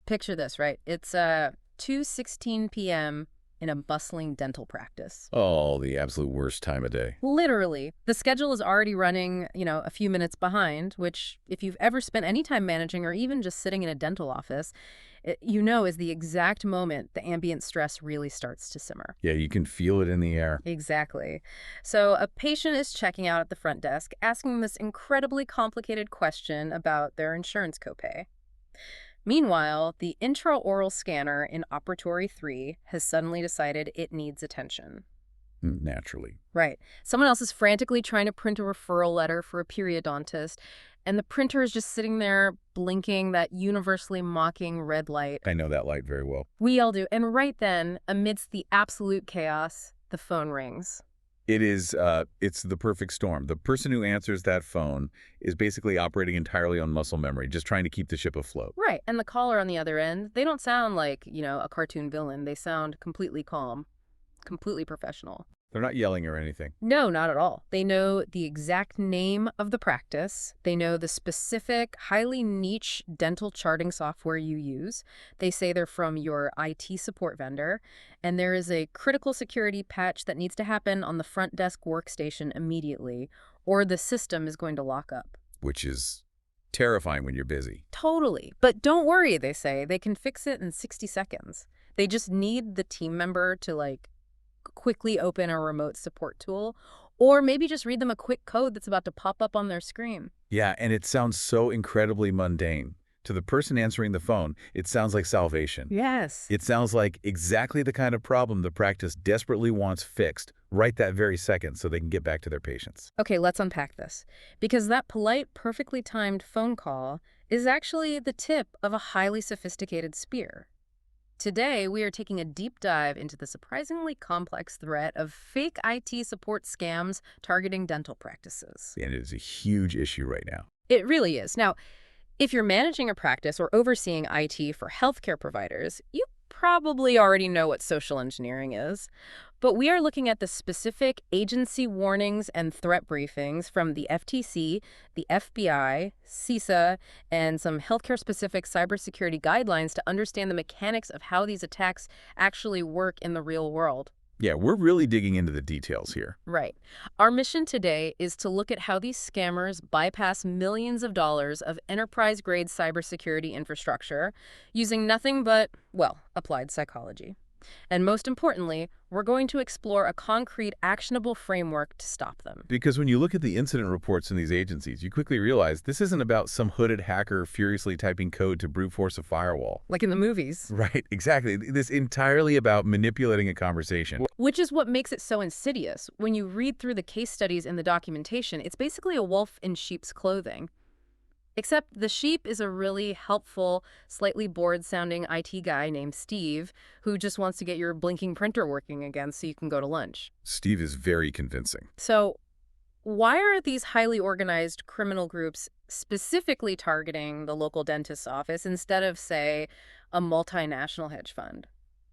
Picture this, right? It's 2:16 p.m. in a bustling dental practice. Oh, the absolute worst time of day. Literally. The schedule is already running, a few minutes behind, which if you've ever spent any time managing or even just sitting in a dental office, is the exact moment the ambient stress really starts to simmer. Yeah, you can feel it in the air. Exactly. So a patient is checking out at the front desk, asking this incredibly complicated question about their insurance copay. Meanwhile, the intraoral scanner in Operatory 3 has suddenly decided it needs attention. Naturally. Right. Someone else is frantically trying to print a referral letter for a periodontist, and the printer is just sitting there blinking that universally mocking red light. I know that light very well. We all do. And right then, amidst the absolute chaos, the phone rings. It's the perfect storm. The person who answers that phone is basically operating entirely on muscle memory, just trying to keep the ship afloat. Right. And the caller on the other end, they don't sound like, a cartoon villain. They sound completely calm, completely professional. They're not yelling or anything. No, not at all. They know the exact name of the practice. They know the specific, highly niche dental charting software you use. They say they're from your IT support vendor. And there is a critical security patch that needs to happen on the front desk workstation immediately, or the system is going to lock up. Which is terrifying when you're busy. Totally. But don't worry, they say. They can fix it in 60 seconds. They just need the team member to, quickly open a remote support tool, or maybe just read them a quick code that's about to pop up on their screen. Yeah, and it sounds so incredibly mundane. To the person answering the phone, it sounds like salvation. Yes. It sounds like exactly the kind of problem the practice desperately wants fixed right that very second so they can get back to their patients. Okay, let's unpack this. Because that polite, perfectly timed phone call is actually the tip of a highly sophisticated spear. Today, we are taking a deep dive into the surprisingly complex threat of fake IT support scams targeting dental practices. And it is a huge issue right now. It really is. Now, if you're managing a practice or overseeing IT for healthcare providers, you probably already know what social engineering is. But we are looking at the specific agency warnings and threat briefings from the FTC, the FBI, CISA, and some healthcare-specific cybersecurity guidelines to understand the mechanics of how these attacks actually work in the real world. Yeah, we're really digging into the details here. Right. Our mission today is to look at how these scammers bypass millions of dollars of enterprise-grade cybersecurity infrastructure using nothing but, applied psychology. And most importantly, we're going to explore a concrete, actionable framework to stop them. Because when you look at the incident reports in these agencies, you quickly realize this isn't about some hooded hacker furiously typing code to brute force a firewall. Like in the movies. Right, exactly. This is entirely about manipulating a conversation. Which is what makes it so insidious. When you read through the case studies and the documentation, it's basically a wolf in sheep's clothing. Except the sheep is a really helpful, slightly bored-sounding IT guy named Steve who just wants to get your blinking printer working again so you can go to lunch. Steve is very convincing. So why are these highly organized criminal groups specifically targeting the local dentist's office instead of, say, a multinational hedge fund?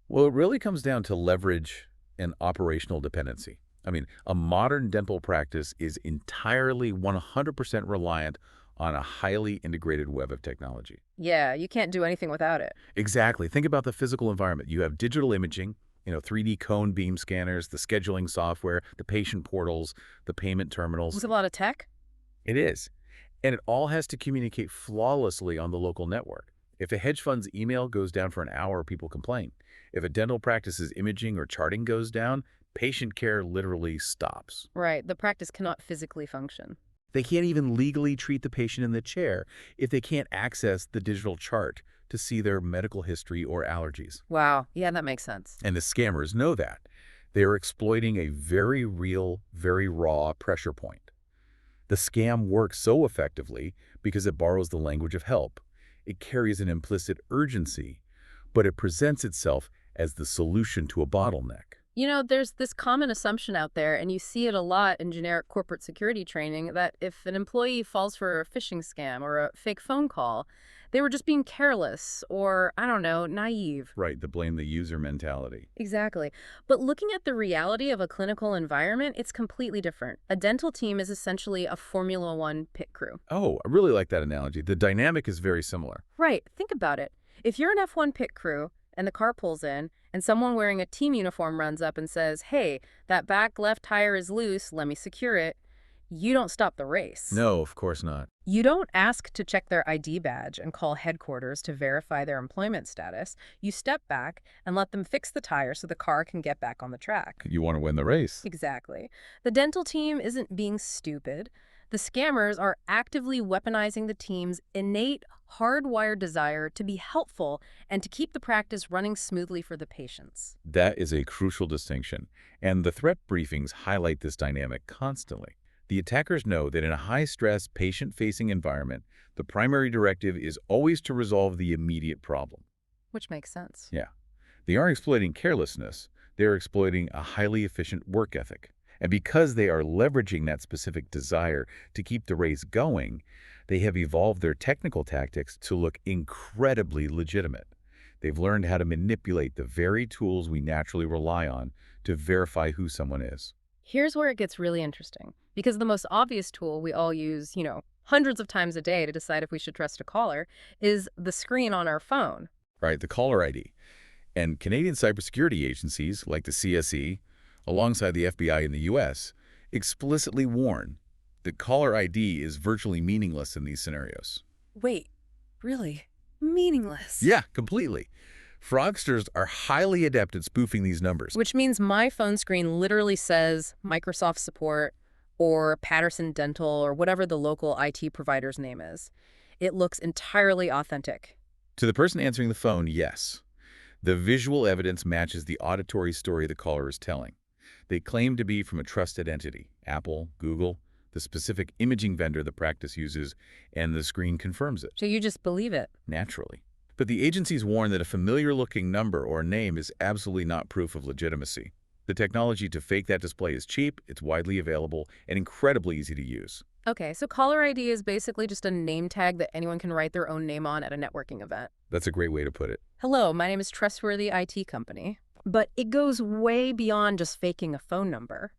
Well, it really comes down to leverage and operational dependency. I mean, a modern dental practice is entirely 100% reliant on a highly integrated web of technology. Yeah, you can't do anything without it. Exactly. Think about the physical environment. You have digital imaging, 3D cone beam scanners, the scheduling software, the patient portals, the payment terminals. It's a lot of tech. It is. And it all has to communicate flawlessly on the local network. If a hedge fund's email goes down for an hour, people complain. If a dental practice's imaging or charting goes down, patient care literally stops. Right. The practice cannot physically function. They can't even legally treat the patient in the chair if they can't access the digital chart to see their medical history or allergies. Wow. Yeah, that makes sense. And the scammers know that. They are exploiting a very real, very raw pressure point. The scam works so effectively because it borrows the language of help. It carries an implicit urgency, but it presents itself as the solution to a bottleneck. There's this common assumption out there, and you see it a lot in generic corporate security training, that if an employee falls for a phishing scam or a fake phone call, they were just being careless or, naive. Right, the blame the user mentality. Exactly. But looking at the reality of a clinical environment, it's completely different. A dental team is essentially a Formula One pit crew. Oh, I really like that analogy. The dynamic is very similar. Right. Think about it. If you're an F1 pit crew and the car pulls in and someone wearing a team uniform runs up and says, "Hey, that back left tire is loose, let me secure it," you don't stop the race. No, of course not. You don't ask to check their ID badge and call headquarters to verify their employment status. You step back and let them fix the tire so the car can get back on the track. You want to win the race. Exactly. The dental team isn't being stupid. The scammers are actively weaponizing the team's innate, hardwired desire to be helpful and to keep the practice running smoothly for the patients. That is a crucial distinction, and the threat briefings highlight this dynamic constantly. The attackers know that in a high-stress, patient-facing environment, the primary directive is always to resolve the immediate problem. Which makes sense. Yeah. They aren't exploiting carelessness. They're exploiting a highly efficient work ethic. And because they are leveraging that specific desire to keep the race going, they have evolved their technical tactics to look incredibly legitimate. They've learned how to manipulate the very tools we naturally rely on to verify who someone is. Here's where it gets really interesting, because the most obvious tool we all use, hundreds of times a day to decide if we should trust a caller is the screen on our phone. Right, the caller ID. And Canadian cybersecurity agencies like the CSE, alongside the FBI in the U.S., explicitly warn that caller ID is virtually meaningless in these scenarios. Wait, really? Meaningless? Yeah, completely. Fraudsters are highly adept at spoofing these numbers. Which means my phone screen literally says Microsoft support or Patterson Dental or whatever the local IT provider's name is. It looks entirely authentic. To the person answering the phone, yes. The visual evidence matches the auditory story the caller is telling. They claim to be from a trusted entity, Apple, Google, the specific imaging vendor the practice uses, and the screen confirms it. So you just believe it? Naturally. But the agencies warn that a familiar-looking number or name is absolutely not proof of legitimacy. The technology to fake that display is cheap, it's widely available, and incredibly easy to use. Okay, so caller ID is basically just a name tag that anyone can write their own name on at a networking event. That's a great way to put it. Hello, my name is Trustworthy IT Company. But it goes way beyond just faking a phone number.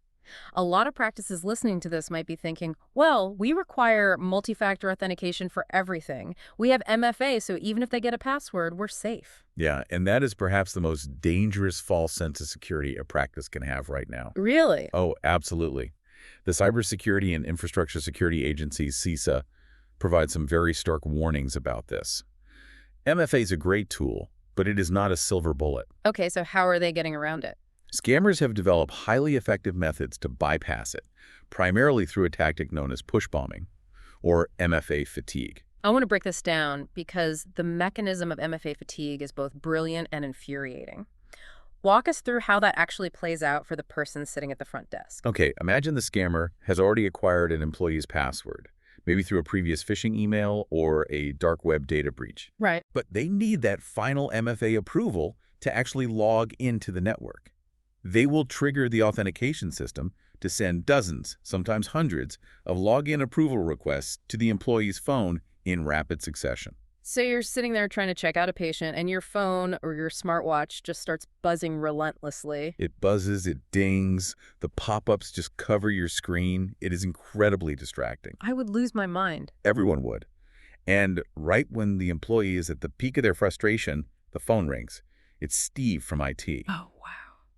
A lot of practices listening to this might be thinking, well, we require multi-factor authentication for everything. We have MFA, so even if they get a password, we're safe. Yeah, and that is perhaps the most dangerous false sense of security a practice can have right now. Really? Oh, absolutely. The Cybersecurity and Infrastructure Security Agency, CISA, provides some very stark warnings about this. MFA is a great tool, but it is not a silver bullet. Okay, so how are they getting around it? Scammers have developed highly effective methods to bypass it, primarily through a tactic known as push bombing, or MFA fatigue. I want to break this down because the mechanism of MFA fatigue is both brilliant and infuriating. Walk us through how that actually plays out for the person sitting at the front desk. Okay, imagine the scammer has already acquired an employee's password, maybe through a previous phishing email or a dark web data breach. Right. But they need that final MFA approval to actually log into the network. They will trigger the authentication system to send dozens, sometimes hundreds, of login approval requests to the employee's phone in rapid succession. So you're sitting there trying to check out a patient, and your phone or your smartwatch just starts buzzing relentlessly. It buzzes, it dings, the pop-ups just cover your screen. It is incredibly distracting. I would lose my mind. Everyone would. And right when the employee is at the peak of their frustration, the phone rings. It's Steve from IT. Oh, wow.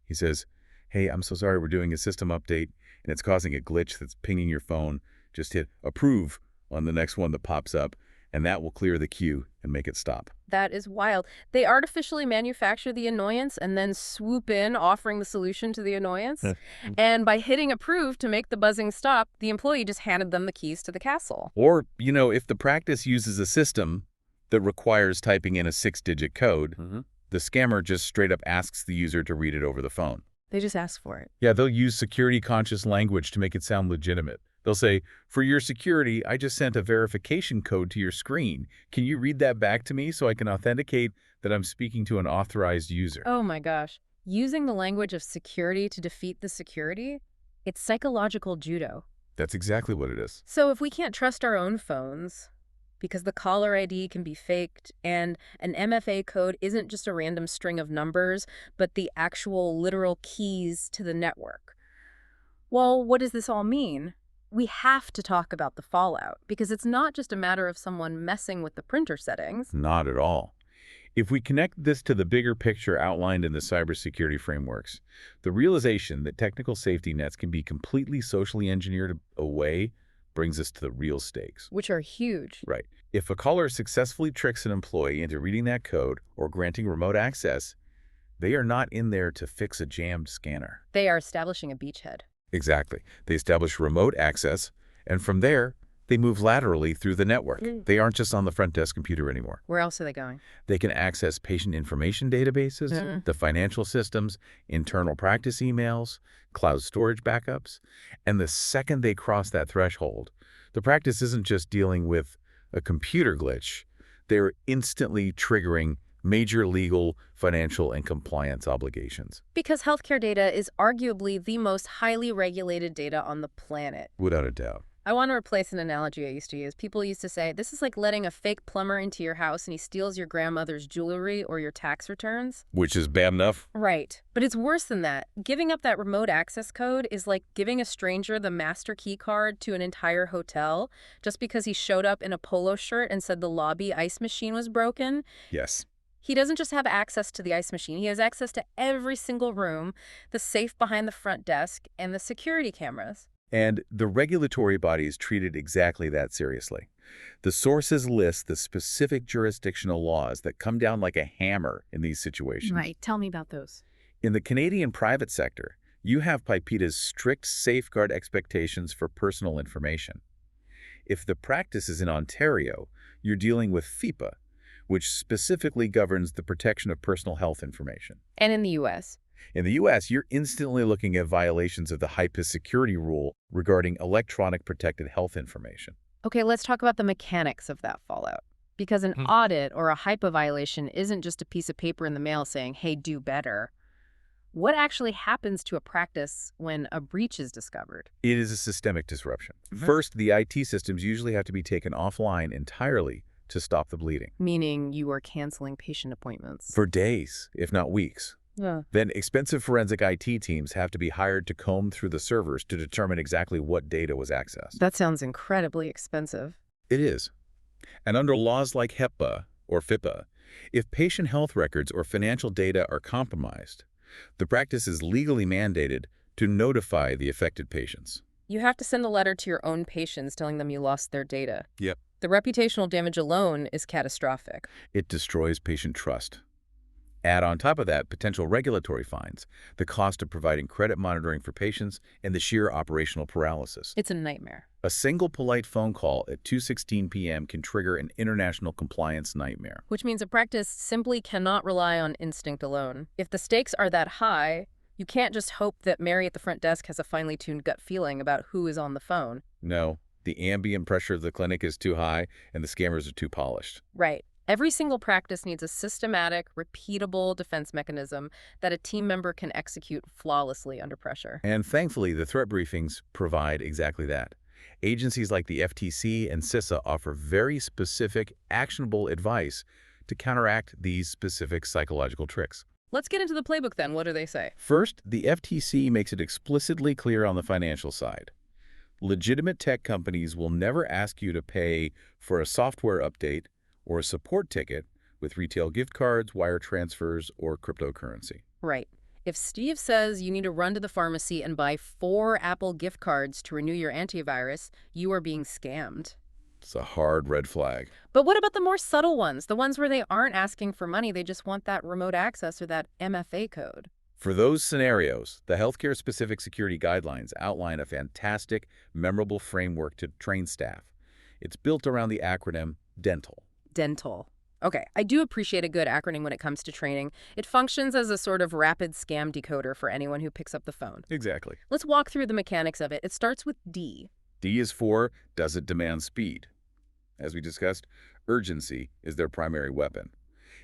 He says, "Hey, I'm so sorry, we're doing a system update, and it's causing a glitch that's pinging your phone. Just hit approve on the next one that pops up, and that will clear the queue and make it stop." That is wild. They artificially manufacture the annoyance and then swoop in offering the solution to the annoyance. And by hitting approve to make the buzzing stop, the employee just handed them the keys to the castle. Or, if the practice uses a system that requires typing in a 6-digit code, the scammer just straight up asks the user to read it over the phone. They just ask for it. Yeah, they'll use security-conscious language to make it sound legitimate. They'll say, "For your security, I just sent a verification code to your screen. Can you read that back to me so I can authenticate that I'm speaking to an authorized user?" Oh my gosh. Using the language of security to defeat the security? It's psychological judo. That's exactly what it is. So if we can't trust our own phones, because the caller ID can be faked and an MFA code isn't just a random string of numbers, but the actual literal keys to the network. Well, what does this all mean? We have to talk about the fallout, because it's not just a matter of someone messing with the printer settings. Not at all. If we connect this to the bigger picture outlined in the cybersecurity frameworks, the realization that technical safety nets can be completely socially engineered away brings us to the real stakes. Which are huge. Right. If a caller successfully tricks an employee into reading that code or granting remote access, they are not in there to fix a jammed scanner. They are establishing a beachhead. Exactly. They establish remote access, and from there, they move laterally through the network. They aren't just on the front desk computer anymore. Where else are they going? They can access patient information databases, the financial systems, internal practice emails, cloud storage backups. And the second they cross that threshold, the practice isn't just dealing with a computer glitch. They're instantly triggering major legal, financial, and compliance obligations. Because healthcare data is arguably the most highly regulated data on the planet. Without a doubt. I want to replace an analogy I used to use. People used to say, this is like letting a fake plumber into your house and he steals your grandmother's jewelry or your tax returns. Which is bad enough. Right. But it's worse than that. Giving up that remote access code is like giving a stranger the master key card to an entire hotel just because he showed up in a polo shirt and said the lobby ice machine was broken. Yes. He doesn't just have access to the ice machine. He has access to every single room, the safe behind the front desk, and the security cameras. And the regulatory bodies treated exactly that seriously. The sources list the specific jurisdictional laws that come down like a hammer in these situations. Right. Tell me about those. In the Canadian private sector, you have PIPEDA's strict safeguard expectations for personal information. If the practice is in Ontario, you're dealing with FIPA, which specifically governs the protection of personal health information. And in the U.S.? In the U.S., you're instantly looking at violations of the HIPAA security rule regarding electronic protected health information. Okay, let's talk about the mechanics of that fallout. Because an audit or a HIPAA violation isn't just a piece of paper in the mail saying, hey, do better. What actually happens to a practice when a breach is discovered? It is a systemic disruption. First, the IT systems usually have to be taken offline entirely to stop the bleeding. Meaning you are canceling patient appointments. For days, if not weeks. Then expensive forensic IT teams have to be hired to comb through the servers to determine exactly what data was accessed. That sounds incredibly expensive. It is. And under laws like HIPAA or FIPA, if patient health records or financial data are compromised, the practice is legally mandated to notify the affected patients. You have to send a letter to your own patients telling them you lost their data. Yep. The reputational damage alone is catastrophic. It destroys patient trust. Add on top of that potential regulatory fines, the cost of providing credit monitoring for patients, and the sheer operational paralysis. It's a nightmare. A single polite phone call at 2:16 p.m. can trigger an international compliance nightmare. Which means a practice simply cannot rely on instinct alone. If the stakes are that high, you can't just hope that Mary at the front desk has a finely tuned gut feeling about who is on the phone. No, the ambient pressure of the clinic is too high and the scammers are too polished. Right. Every single practice needs a systematic, repeatable defense mechanism that a team member can execute flawlessly under pressure. And thankfully, the threat briefings provide exactly that. Agencies like the FTC and CISA offer very specific, actionable advice to counteract these specific psychological tricks. Let's get into the playbook then. What do they say? First, the FTC makes it explicitly clear on the financial side. Legitimate tech companies will never ask you to pay for a software update or a support ticket with retail gift cards, wire transfers, or cryptocurrency. Right. If Steve says you need to run to the pharmacy and buy 4 Apple gift cards to renew your antivirus, you are being scammed. It's a hard red flag. But what about the more subtle ones, the ones where they aren't asking for money, they just want that remote access or that MFA code? For those scenarios, the healthcare-specific security guidelines outline a fantastic, memorable framework to train staff. It's built around the acronym DENTAL. DENTAL. Okay, I do appreciate a good acronym when it comes to training. It functions as a sort of rapid scam decoder for anyone who picks up the phone. Exactly. Let's walk through the mechanics of it. It starts with D. D is for, does it demand speed? As we discussed, urgency is their primary weapon.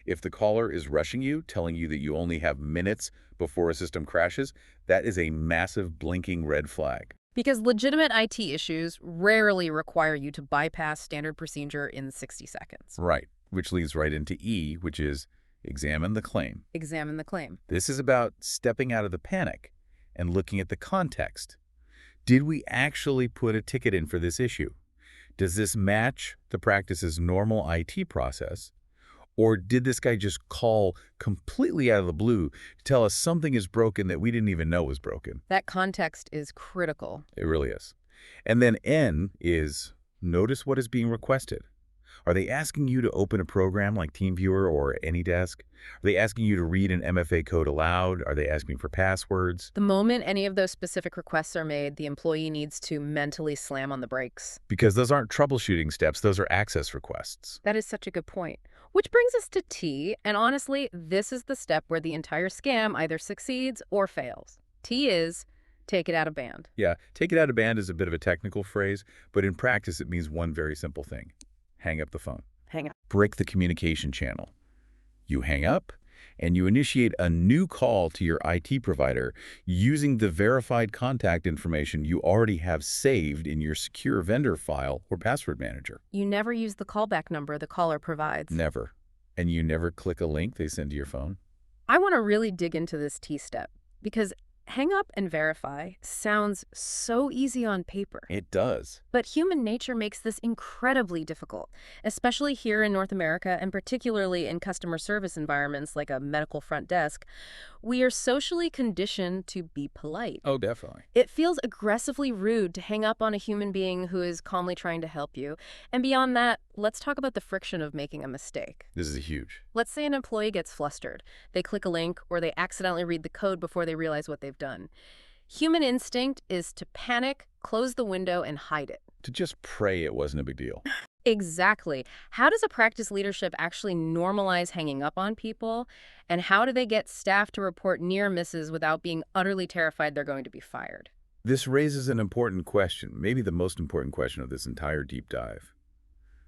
If the caller is rushing you, telling you that you only have minutes before a system crashes, that is a massive blinking red flag. Because legitimate IT issues rarely require you to bypass standard procedure in 60 seconds. Right, which leads right into E, which is examine the claim. Examine the claim. This is about stepping out of the panic and looking at the context. Did we actually put a ticket in for this issue? Does this match the practice's normal IT process? Or did this guy just call completely out of the blue to tell us something is broken that we didn't even know was broken? That context is critical. It really is. And then N is notice what is being requested. Are they asking you to open a program like TeamViewer or AnyDesk? Are they asking you to read an MFA code aloud? Are they asking for passwords? The moment any of those specific requests are made, the employee needs to mentally slam on the brakes. Because those aren't troubleshooting steps, those are access requests. That is such a good point. Which brings us to T, and honestly, this is the step where the entire scam either succeeds or fails. T is take it out of band. Yeah, take it out of band is a bit of a technical phrase, but in practice it means one very simple thing. Hang up the phone. Hang on. Break the communication channel. You hang up, and you initiate a new call to your IT provider using the verified contact information you already have saved in your secure vendor file or password manager. You never use the callback number the caller provides. Never. And you never click a link they send to your phone? I want to really dig into this T step because hang up and verify sounds so easy on paper. It does. But human nature makes this incredibly difficult, especially here in North America and particularly in customer service environments like a medical front desk. We are socially conditioned to be polite. Oh, definitely. It feels aggressively rude to hang up on a human being who is calmly trying to help you. And beyond that, let's talk about the friction of making a mistake. This is huge. Let's say an employee gets flustered. They click a link or they accidentally read the code before they realize what they've done. Human instinct is to panic, close the window, and hide it. To just pray it wasn't a big deal. Exactly. How does a practice leadership actually normalize hanging up on people? And how do they get staff to report near misses without being utterly terrified they're going to be fired? This raises an important question, maybe the most important question of this entire deep dive.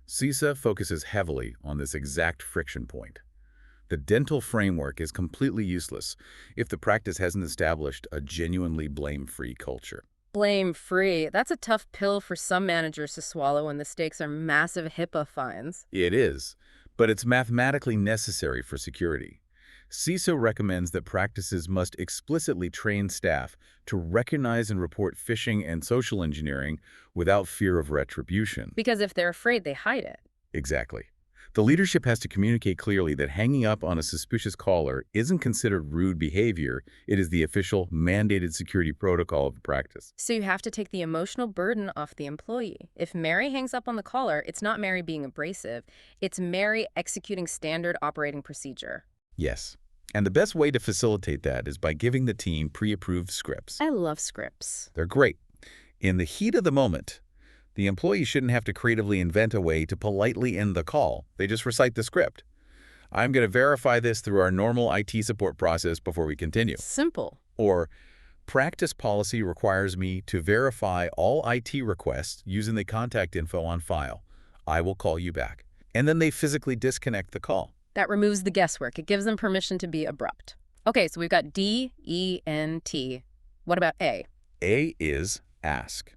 CISA focuses heavily on this exact friction point. The dental framework is completely useless if the practice hasn't established a genuinely blame-free culture. Blame-free. That's a tough pill for some managers to swallow when the stakes are massive HIPAA fines. It is, but it's mathematically necessary for security. CISO recommends that practices must explicitly train staff to recognize and report phishing and social engineering without fear of retribution. Because if they're afraid, they hide it. Exactly. The leadership has to communicate clearly that hanging up on a suspicious caller isn't considered rude behavior. It is the official, mandated security protocol of the practice. So you have to take the emotional burden off the employee. If Mary hangs up on the caller, it's not Mary being abrasive. It's Mary executing standard operating procedure. Yes. And the best way to facilitate that is by giving the team pre-approved scripts. I love scripts. They're great. In the heat of the moment, the employee shouldn't have to creatively invent a way to politely end the call. They just recite the script. I'm going to verify this through our normal IT support process before we continue. Simple. Or, practice policy requires me to verify all IT requests using the contact info on file. I will call you back. And then they physically disconnect the call. That removes the guesswork. It gives them permission to be abrupt. Okay, so we've got D, E, N, T. What about A? A is ask.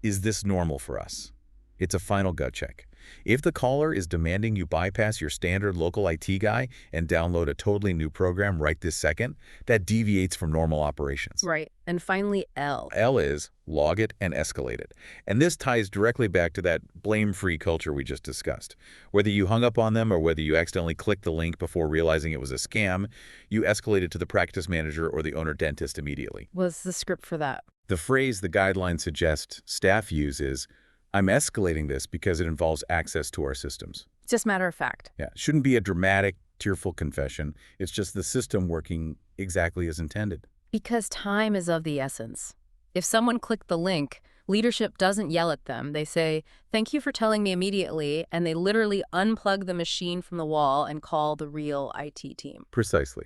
Is this normal for us? It's a final gut check. If the caller is demanding you bypass your standard local IT guy and download a totally new program right this second, that deviates from normal operations. Right. And finally, L. L is log it and escalate it. And this ties directly back to that blame-free culture we just discussed. Whether you hung up on them or whether you accidentally clicked the link before realizing it was a scam, you escalate it to the practice manager or the owner dentist immediately. What's the script for that? The phrase the guidelines suggest staff use is, I'm escalating this because it involves access to our systems. Just matter of fact. Yeah, it shouldn't be a dramatic, tearful confession. It's just the system working exactly as intended. Because time is of the essence. If someone clicked the link, leadership doesn't yell at them. They say, thank you for telling me immediately, and they literally unplug the machine from the wall and call the real IT team. Precisely.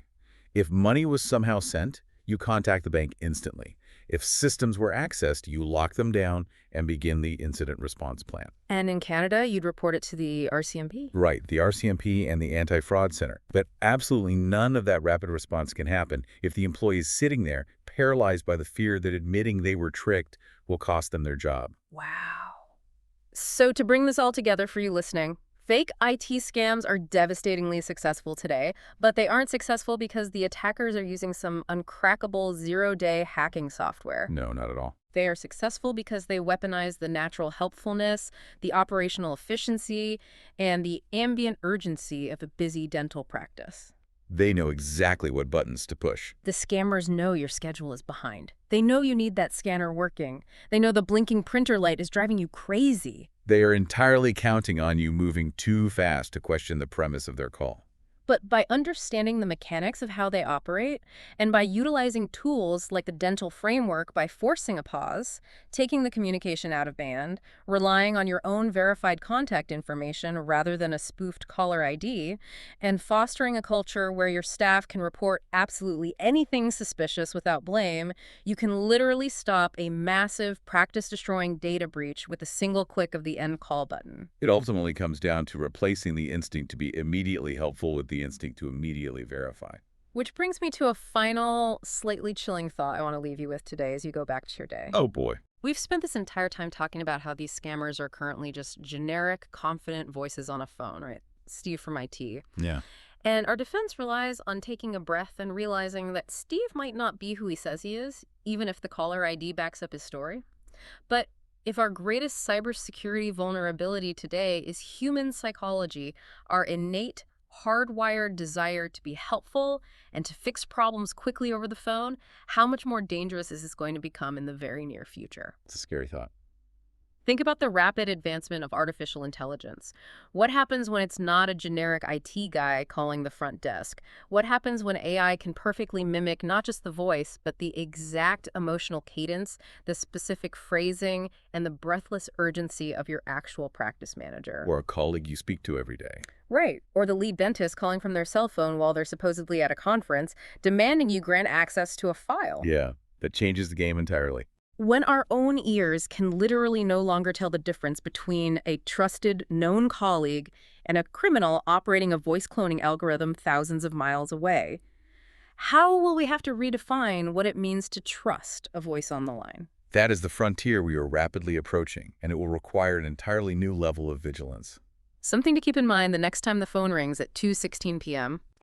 If money was somehow sent, you contact the bank instantly. If systems were accessed, you lock them down and begin the incident response plan. And in Canada, you'd report it to the RCMP? Right, the RCMP and the Anti-Fraud Center. But absolutely none of that rapid response can happen if the employee is sitting there, paralyzed by the fear that admitting they were tricked will cost them their job. Wow. So to bring this all together for you listening, fake IT scams are devastatingly successful today, but they aren't successful because the attackers are using some uncrackable zero-day hacking software. No, not at all. They are successful because they weaponize the natural helpfulness, the operational efficiency, and the ambient urgency of a busy dental practice. They know exactly what buttons to push. The scammers know your schedule is behind. They know you need that scanner working. They know the blinking printer light is driving you crazy. They are entirely counting on you moving too fast to question the premise of their call. But by understanding the mechanics of how they operate, and by utilizing tools like the dental framework by forcing a pause, taking the communication out of band, relying on your own verified contact information rather than a spoofed caller ID, and fostering a culture where your staff can report absolutely anything suspicious without blame, you can literally stop a massive practice-destroying data breach with a single click of the end call button. It ultimately comes down to replacing the instinct to be immediately helpful with the instinct to immediately verify. Which brings me to a final, slightly chilling thought I want to leave you with today as you go back to your day. Oh boy. We've spent this entire time talking about how these scammers are currently just generic, confident voices on a phone, right? Steve from IT. Yeah. And our defense relies on taking a breath and realizing that Steve might not be who he says he is, even if the caller ID backs up his story. But if our greatest cybersecurity vulnerability today is human psychology, our innate, hardwired desire to be helpful and to fix problems quickly over the phone, how much more dangerous is this going to become in the very near future? It's a scary thought. Think about the rapid advancement of artificial intelligence. What happens when it's not a generic IT guy calling the front desk? What happens when AI can perfectly mimic not just the voice, but the exact emotional cadence, the specific phrasing, and the breathless urgency of your actual practice manager? Or a colleague you speak to every day. Right. Or the lead dentist calling from their cell phone while they're supposedly at a conference, demanding you grant access to a file. Yeah, that changes the game entirely. When our own ears can literally no longer tell the difference between a trusted, known colleague and a criminal operating a voice cloning algorithm thousands of miles away, how will we have to redefine what it means to trust a voice on the line? That is the frontier we are rapidly approaching, and it will require an entirely new level of vigilance. Something to keep in mind the next time the phone rings at 2:16 p.m.